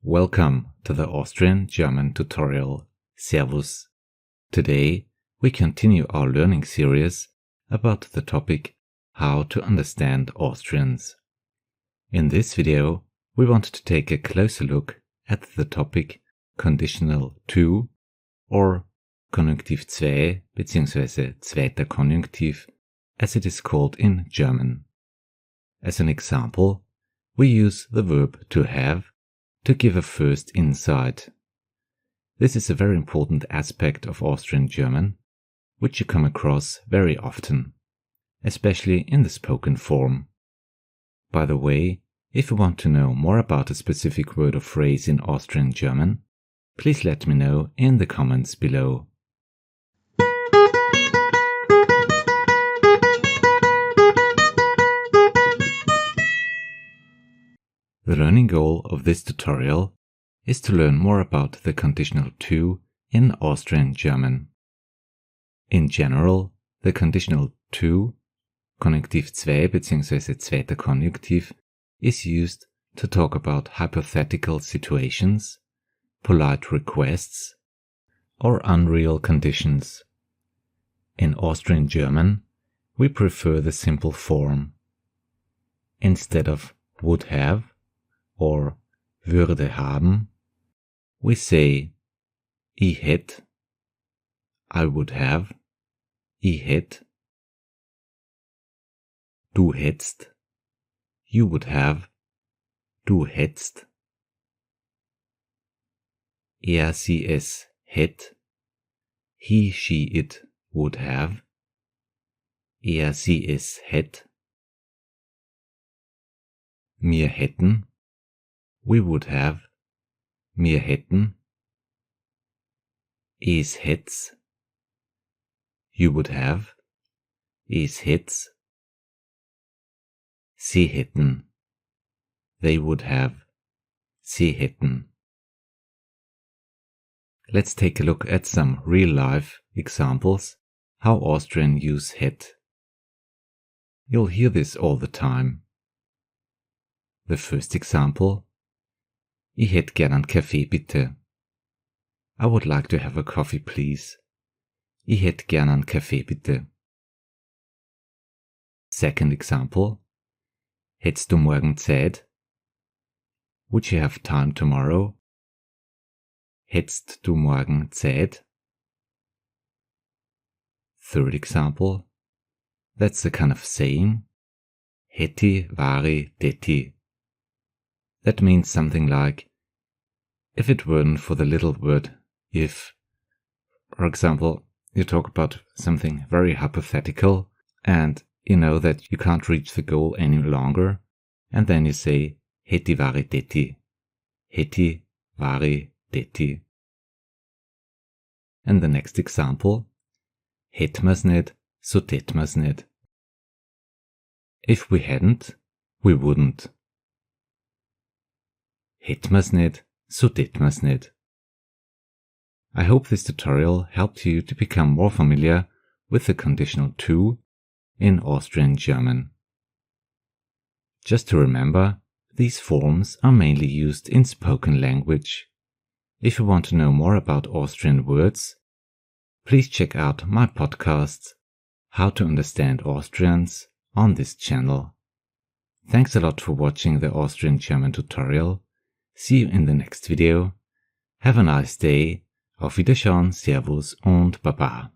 Welcome to the Austrian German tutorial Servus. Today we continue our learning series about the topic how to understand Austrians. In this video we want to take a closer look at the topic Conditional II or Konjunktiv II bzw. zweiter Konjunktiv as it is called in German. As an example, we use the verb to have to give a first insight. This is a very important aspect of Austrian German, which you come across very often, especially in the spoken form. By the way, if you want to know more about a specific word or phrase in Austrian German, please let me know in the comments below. The learning goal of this tutorial is to learn more about the Conditional II in Austrian German. In general, the Conditional II, Konjunktiv II bzw. zweiter Konjunktiv, is used to talk about hypothetical situations, polite requests, or unreal conditions. In Austrian German, we prefer the simple form. Instead of would have or würde haben, we say ich hätt, I would have, ich hätt, du hättst, you would have, du hättst, sie es hätt, he she it would have, sie es hätt, wir hätten, we would have, wir hätten, es hätt's, you would have, es hätt's, sie hätten, they would have, sie hätten. Let's take a look at some real-life examples how Austrians use hätt. You'll hear this all the time. The first example: Ich hätt gern einen Kaffee bitte. I would like to have a coffee please. Ich hätt gern einen Kaffee bitte. Second example: Hättest du morgen Zeit? Would you have time tomorrow? Hättest du morgen Zeit? Third example: That's a kind of saying. Hätti vari detti. That means something like, if it weren't for the little word if. For example, you talk about something very hypothetical and you know that you can't reach the goal any longer, and then you say hätti vari detti. Hätti vari detti. And the next example: hätt mir's nicht, so tät mir's nicht. If we hadn't, we wouldn't. Hätt mir's nicht, so tät mir's nicht. I hope this tutorial helped you to become more familiar with the Conditional II in Austrian German. Just to remember, these forms are mainly used in spoken language. If you want to know more about Austrian words, please check out my podcast, How to Understand Austrians, on this channel. Thanks a lot for watching the Austrian German tutorial. See you in the next video. Have a nice day. Auf Wiederschauen, Servus und Baba.